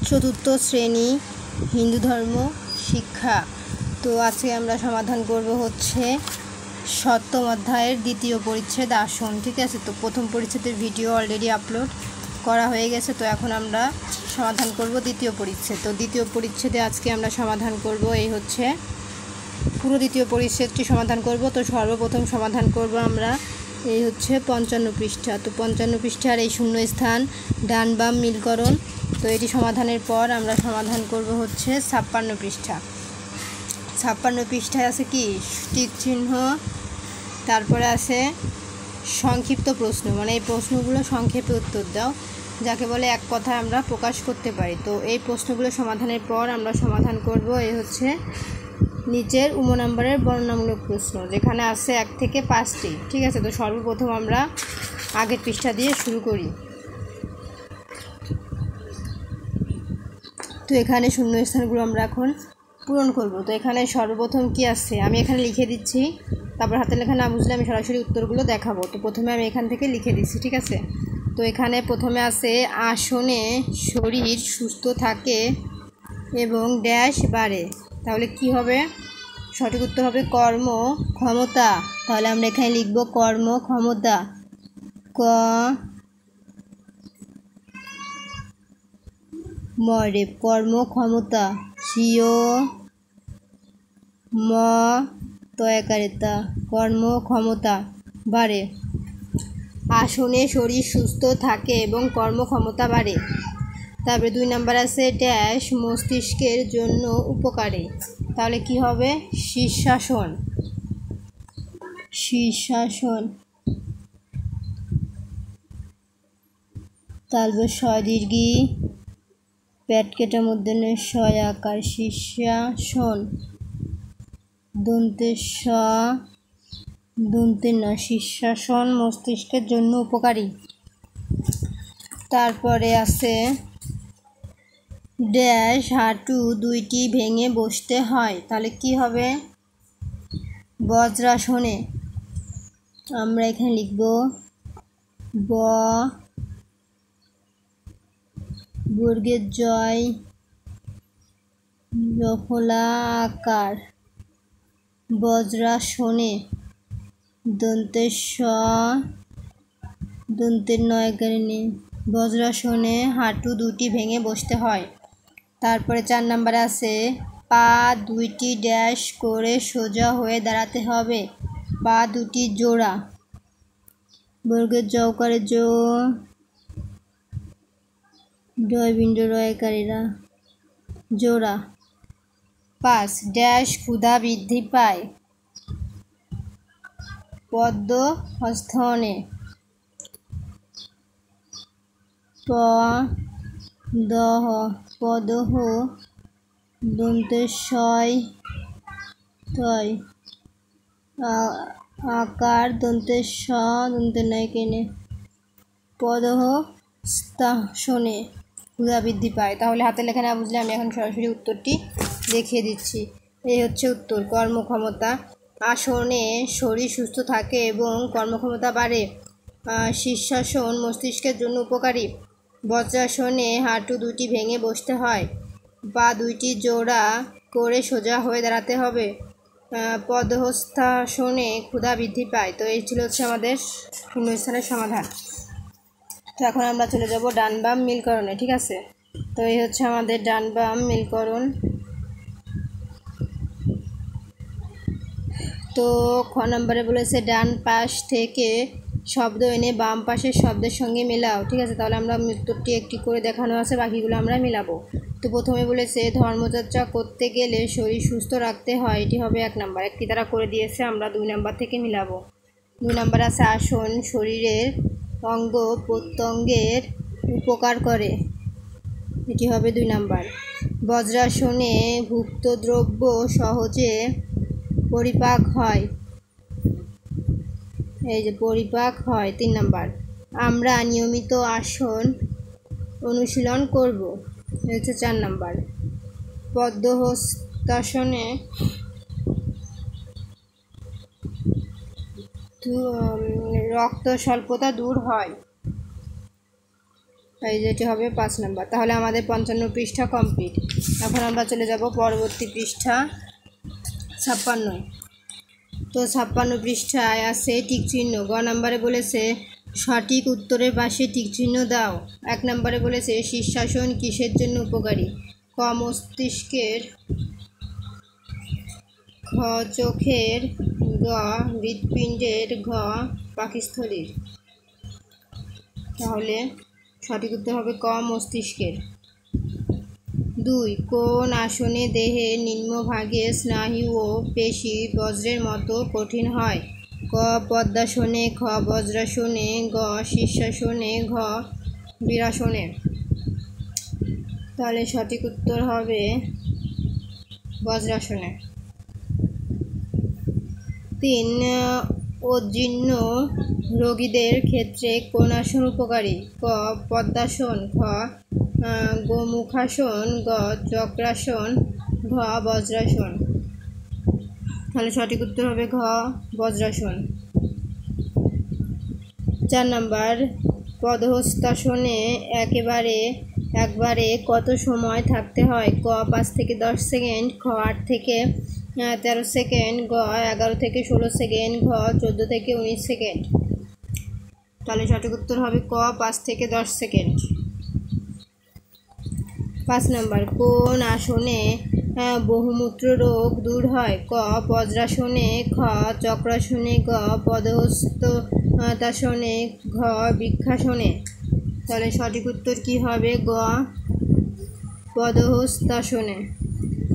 চতুর্থ শ্রেণী হিন্দু ধর্ম শিক্ষা। তো আজকে আমরা সমাধান করব হচ্ছে সপ্তম অধ্যায়ের দ্বিতীয় পরিচ্ছেদ আসন। ঠিক আছে, তো প্রথম পরিচ্ছেদের ভিডিও অলরেডি আপলোড করা হয়ে গেছে। তো এখন আমরা সমাধান করব দ্বিতীয় পরিচ্ছেদ। তো দ্বিতীয় পরিচ্ছেদে আজকে আমরা সমাধান করব এই হচ্ছে পুরো দ্বিতীয় পরিচ্ছেদটি সমাধান করব। তো সর্বপ্রথম সমাধান করব আমরা এই হচ্ছে 55 পৃষ্ঠা। তো 55 পৃষ্ঠার এই শূন্য স্থান ডান বাম মিলকরণ। তো এটি সমাধানের পর আমরা সমাধান করব হচ্ছে 56 পৃষ্ঠা। 56 পৃষ্ঠায় আছে কি টিক চিহ্ন, তারপরে আছে সংক্ষিপ্ত প্রশ্ন, মানে এই প্রশ্নগুলো সংক্ষেপে উত্তর দাও, যাকে বলে এক কথায় আমরা প্রকাশ করতে পারি। তো এই প্রশ্নগুলো সমাধানের পর আমরা সমাধান করব এই হচ্ছে নিচের নাম্বারের বর্ণনামূলক প্রশ্ন, যেখানে আছে 1 থেকে 5টি। ঠিক আছে, তো সর্বপ্রথম আমরা আগের পৃষ্ঠা দিয়ে শুরু করি। তো এখানে শূন্যস্থানগুলো আমরা এখন পূরণ করব। তো এখানে সর্বপ্রথম কি আছে আমি এখানে লিখে দিচ্ছি, তারপর হাতের লেখা না বুঝলে আমি সরাসরি উত্তরগুলো দেখাবো। তো প্রথমে আমি এখান থেকে লিখে দিচ্ছি। ঠিক আছে, তো এখানে প্রথমে আছে আসনে শরীর সুস্থ থাকে এবং ড্যাশ বাড়ে। তাহলে কি হবে? সঠিক উত্তর হবে কর্ম ক্ষমতা। তাহলে আমরা এখানে লিখব কর্ম ক্ষমতা। মরে কর্ম ক্ষমতা। সিও ম তয়াকারিতা কর্ম ক্ষমতা বাড়ে। আসনে শরীর সুস্থ থাকে এবং কর্মক্ষমতা বাড়ে। তারপরে 2 নাম্বার আছে ড্যাশ মস্তিষ্কের জন্য উপকারী। তাহলে কি হবে? শীর্ষাসন। শীর্ষাসন। তারপর স্বদীর্ঘী পেট কেটার মধ্যে শয় আকার শীর্ষাসন। দন্তের স দন্তের না, শীর্ষাসন মস্তিষ্কের জন্য উপকারী। তারপরে আছে ড্যাশ হাঁটু দুইটি ভেঙে বসতে হয়। তাহলে কি হবে? বজ্রাসনে। আমরা এখানে লিখব ব বর্গের জয় জফলা আকার বজ্রাসনে। দন্তের স দন্তের নয়কারিণী বজ্রাসনে হাঁটু দুটি ভেঙে বসতে হয়। তারপরে 4 নাম্বারে আছে পা দুইটি ড্যাশ করে সোজা হয়ে দাঁড়াতে হবে। পা দুটি জোড়া। বর্গের জওকারে জয়বিন্দু রয়কারীরা জোড়া। 5 ড্যাশ ক্ষুধা বৃদ্ধি পায় পদ্ম হস্তনে। দহ পদহ দন্তের শয় তয় আকার দন্তের স দন্তের নয় কেনে পদহ স্তাসনে ক্ষুধা বৃদ্ধি পায়। তাহলে হাতের লেখা না বুঝলে আমি এখন সরাসরি উত্তরটি দেখিয়ে দিচ্ছি। এই হচ্ছে উত্তর কর্মক্ষমতা। আসনে শরীর সুস্থ থাকে এবং কর্মক্ষমতা বাড়ে। শীর্ষাসন মস্তিষ্কের জন্য উপকারী। বজ্রাসনে হাঁটু দুটি ভেঙে বসতে হয়। পা দুইটি জোড়া করে সোজা হয়ে দাঁড়াতে হবে। পদহস্তাসনে ক্ষুধা বৃদ্ধি পায়। তো এই ছিল হচ্ছে আমাদের শূন্যস্থানের সমাধান। তো এখন আমরা চলে যাব ডান বাম মিলকরণে। ঠিক আছে, তো এই হচ্ছে আমাদের ডান বাম মিলকরণ। তো খ নম্বরে বলেছে ডান পাশ থেকে শব্দ এনে বাম পাশের শব্দের সঙ্গে মেলাও। ঠিক আছে, তাহলে আমরা উত্তরটি একটি করে দেখানো আছে, বাকিগুলো আমরা মেলাবো। তো প্রথমে বলেছে ধর্মচর্চা করতে গেলে শরীর সুস্থ রাখতে হয়, এটি হবে 1 নাম্বার। একটি তারা করে দিয়েছে, আমরা 2 নাম্বার থেকে মিলাবো। 2 নাম্বার আছে আসন শরীরের অঙ্গ প্রত্যঙ্গের উপকার করে, এটি হবে 2 নাম্বার। বজ্রাসনে ভুক্ত দ্রব্য সহজে পরিপাক হয়, এই যে পরিপাক হয় 3 নাম্বার। আমরা নিয়মিত আসন অনুশীলন করব, এই হচ্ছে 4 নাম্বার। পদ্মহস্তাসনে রক্ত স্বল্পতা দূর হয়, এই যেটি হবে 5 নাম্বার। তাহলে আমাদের 55 পৃষ্ঠা কমপ্লিট। এখন আমরা চলে যাব পরবর্তী পৃষ্ঠা 56। তো 56 পৃষ্ঠায় আছে টিক চিহ্ন। গ নাম্বারে বলেছে সঠিক উত্তরের পাশে টিক চিহ্ন দাও। 1 নাম্বারে বলেছে শীর্ষাসন কিসের জন্য উপকারী? ক মস্তিষ্কের, খ চোখের, গ হৃৎপিণ্ডের, ঘ পাকস্থলীর। তাহলে সঠিক উত্তর হবে ক মস্তিষ্কের। 2 কোন আসনে দেহের নিম্নভাগে স্নায়ু ও পেশি বজ্রের মতো কঠিন হয়? ক পদ্মাসনে, খ বজ্রাসনে, গ শীর্ষাসনে, ঘ বীরাসনে। তাহলে সঠিক উত্তর হবে বজ্রাসনে। 3 অজীর্ণ রোগীদের ক্ষেত্রে কোন আসন উপকারী? ক পদ্মাসন, খ গোমুখাসন, গ চক্রাসন, ঘ বজ্রাসন। তাহলে সঠিক উত্তর হবে ঘ বজ্রাসন। 4 নাম্বার পদ্মহস্তাসনে একবারে কত সময় থাকতে হয়? ক 5 থেকে 10 সেকেন্ড, খ 8 থেকে 13 সেকেন্ড, গ 11 থেকে 16 সেকেন্ড, ঘ 14 থেকে 19 সেকেন্ড। তাহলে সঠিক উত্তর হবে ক 5 থেকে 10 সেকেন্ড। 5 নাম্বার কোন আসনে বহুমূত্র রোগ দূর হয়? ক বজ্রাসনে, খ চক্রাসনে, গ পদ্মহস্তাসনে, ঘ বৃক্ষাসনে। তাহলে সঠিক উত্তর কি হবে? গ পদ্মহস্তাসনে।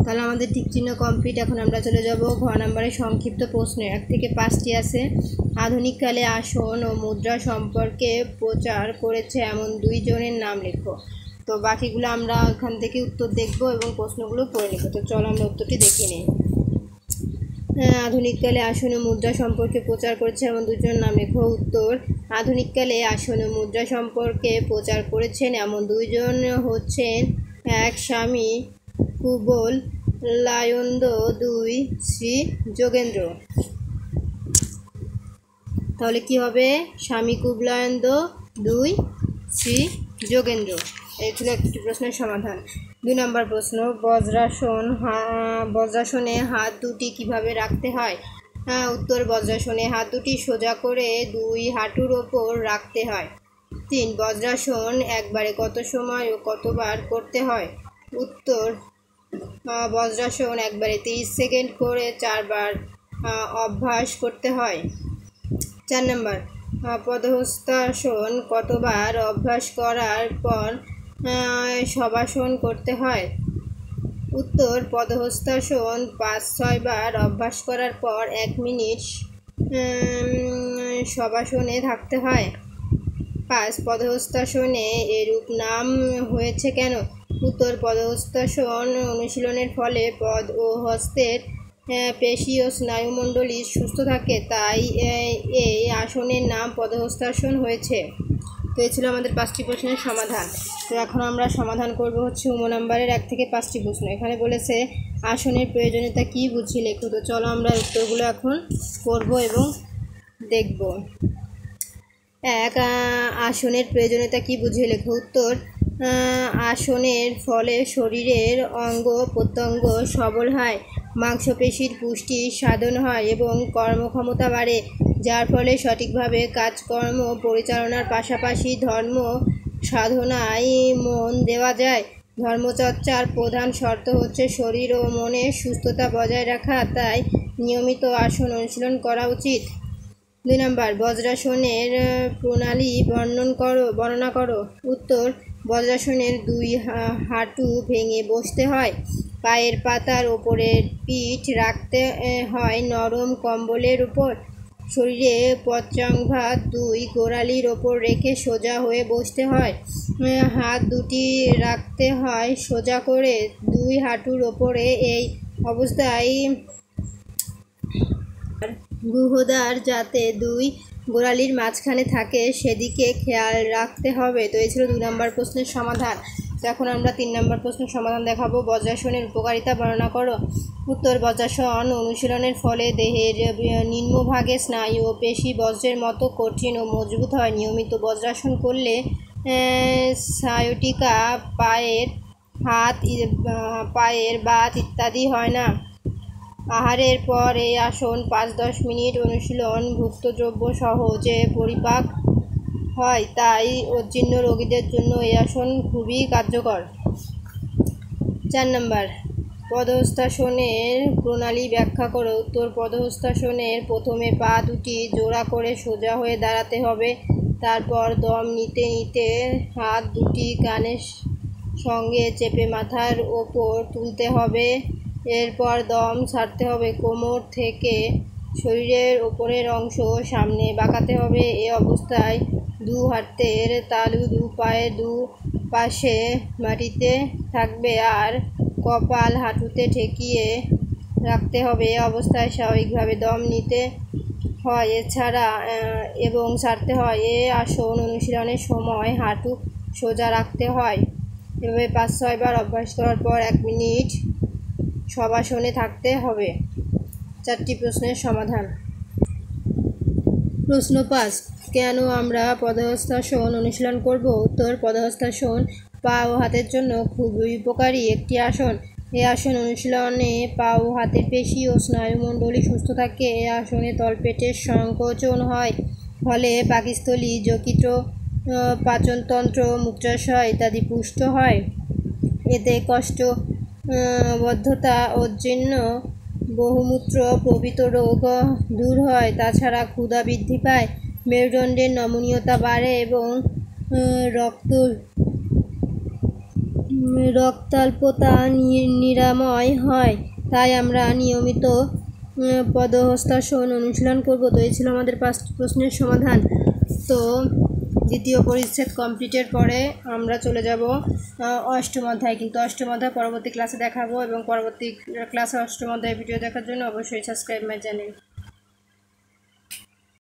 তাহলে আমাদের টিক চিহ্ন কমপ্লিট। এখন আমরা চলে যাব ঘ নাম্বারে সংক্ষিপ্ত প্রশ্নে। 1 থেকে 5টি আছে। আধুনিককালে আসন ও মুদ্রা সম্পর্কে প্রচার করেছে এমন 2 জনের নাম লেখো। তো বাকিগুলো আমরা ওখান থেকে উত্তর দেখব এবং প্রশ্নগুলো পড়ে নেব। তো চলো আমরা উত্তরটি দেখে নিই। আধুনিককালে আসন ও মুদ্রা সম্পর্কে প্রচার করেছে এমন 2 জনের নাম লেখো। উত্তর আধুনিককালে আসন ও মুদ্রা সম্পর্কে প্রচার করেছেন এমন 2 জন হচ্ছেন 1 স্বামী কুবলয়ানন্দ, 2 শ্রী যোগেন্দ্র। তাহলে কি হবে? স্বামী কুবলয়ানন্দ, 2 শ্রী যোগেন্দ্র। এই ছিল একটি প্রশ্নের সমাধান। 2 নম্বর প্রশ্ন বজ্রাসনে হাত দুটি কিভাবে রাখতে হয়? উত্তর বজ্রাসনে হাত দুটি সোজা করে 2 হাঁটুর ওপর রাখতে হয়। 3 বজ্রাসন একবারে কত সময় ও কতবার করতে হয়? উত্তর বজ্রাসন একবারে 30 সেকেন্ড করে 4 বার অভ্যাস করতে হয়। 4 নম্বর পদ্মহস্তাসন কতবার অভ্যাস করার পর শবাসন করতে হয়? উত্তর পদ্মহস্তাসন 5-6 বার অভ্যাস করার পর 1 মিনিট শবাসনে থাকতে হয়। 5 পদ্মহস্তাসনে এরূপ নাম হয়েছে কেন? উত্তর পদ্মহস্তাসন অনুশীলনের ফলে পদ ও হস্তের পেশি ও স্নায়ুমণ্ডলী সুস্থ থাকে, তাই এই আসনের নাম পদ্মহস্তাসন হয়েছে। তো এই ছিল আমাদের 5টি প্রশ্নের সমাধান। তো এখন আমরা সমাধান করব হচ্ছে নাম্বারের 1 থেকে 5টি প্রশ্ন। এখানে বলেছে আসনের প্রয়োজনীয়তা কী বুঝিয়ে লেখো। তো চলো আমরা উত্তরগুলো এখন করব এবং দেখব। 1 আসনের প্রয়োজনীয়তা কী বুঝিয়ে লেখো। উত্তর আসনের ফলে শরীরের অঙ্গ প্রত্যঙ্গ সবল হয়, মাংসপেশির পুষ্টি সাধন হয় এবং কর্মক্ষমতা বাড়ে, যার ফলে সঠিকভাবে কাজকর্ম পরিচালনার পাশাপাশি ধর্ম সাধনায় মন দেওয়া যায়। ধর্মচর্চার প্রধান শর্ত হচ্ছে শরীর ও মনের সুস্থতা বজায় রাখা, তাই নিয়মিত আসন অনুশীলন করা উচিত। 2 নম্বর বজ্রাসনের প্রণালী বর্ণনা করো। উত্তর বজ্রাসনের 2 হাঁটু ভেঙে বসতে হয়, পায়ের পাতার ওপরের পিঠ রাখতে হয় নরম কম্বলের উপর, শরীরে পশ্চাৎ 2 গোড়ালির ওপর রেখে সোজা হয়ে বসতে হয়, হাত দুটি রাখতে হয় সোজা করে 2 হাঁটুর ওপরে। এই অবস্থায় গুহদ্বার যাতে 2 গোড়ালির মাঝখানে থাকে সেদিকে খেয়াল রাখতে হবে। তো এই ছিল 2 নম্বর প্রশ্নের সমাধান। তো এখন আমরা 3 নম্বর প্রশ্নের সমাধান দেখাবো। বজ্রাসনের উপকারিতা বর্ণনা করো। উত্তর বজ্রাসন অনুশীলনের ফলে দেহের নিম্নভাগে স্নায়ু ও পেশি বজ্রের মতো কঠিন ও মজবুত হয়। নিয়মিত বজ্রাসন করলে সায়োটিকা পায়ের বাত ইত্যাদি হয় না। আহারের পর এই আসন 5-10 মিনিট অনুশীলন ভুক্ত দ্রব্য সহজে পরিপাক হয়, তাই অজীর্ণ রোগীদের জন্য এই আসন খুবই কার্যকর। 4 নম্বর, পদহস্তাসনের প্রণালী ব্যাখ্যা করো। উত্তর: পদহস্তাসনের প্রথমে পা দুটি জোড়া করে সোজা হয়ে দাঁড়াতে হবে। তারপর দম নিতে নিতে হাত দুটি কানের সঙ্গে চেপে মাথার ওপর তুলতে হবে। এরপর দম ছাড়তে হবে। কোমর থেকে শরীরের ওপরের অংশ সামনে বাঁকাতে হবে। এ অবস্থায় দু হাতের তালু দু পায়ের দু পাশে মাটিতে থাকবে আর কপাল হাঁটুতে ঠেকিয়ে রাখতে হবে। এ অবস্থায় স্বাভাবিকভাবে দম নিতে হয় এবং ছাড়তে হয়। এ আসন অনুশীলনের সময় হাঁটু সোজা রাখতে হয়। এভাবে 5-6 বার অভ্যাস করার পর 1 মিনিট শবাসনে থাকতে হবে। 4টি প্রশ্নের সমাধান। প্রশ্ন 5, কেন আমরা পদহস্তাসন অনুশীলন করব? উত্তর: পদহস্তাসন পা ও হাতের জন্য খুবই উপকারী একটি আসন। এই আসন অনুশীলনে পা ও হাতের পেশি ও স্নায়ুমণ্ডলী সুস্থ থাকে। এই আসনে তলপেটের সংকোচন হয়, ফলে পাকস্থলী, যকৃৎ, পাচনতন্ত্র, মূত্রাশয় ইত্যাদি পুষ্ট হয়। এতে কোষ্ঠবদ্ধতা, অজীর্ণ, বহুমূত্র প্রভৃতি রোগ দূর হয়। তাছাড়া ক্ষুধা বৃদ্ধি পায়, মেরুদণ্ডের নমনীয়তা বাড়ে এবং রক্তাল্পতা নিরাময় হয়। তাই আমরা নিয়মিত পদহস্তাসন অনুশীলন করব। তো এই ছিল আমাদের 5টি প্রশ্নের সমাধান। তো দ্বিতীয় পরিচ্ছেদ কমপ্লিটের পরে আমরা চলে যাব অষ্টম অধ্যায়। কিন্তু অষ্টম অধ্যায় পরবর্তী ক্লাসে দেখাবো, এবং পরবর্তী ক্লাসে অষ্টম অধ্যায় ভিডিও দেখার জন্য অবশ্যই সাবস্ক্রাইব মাই চ্যানেল।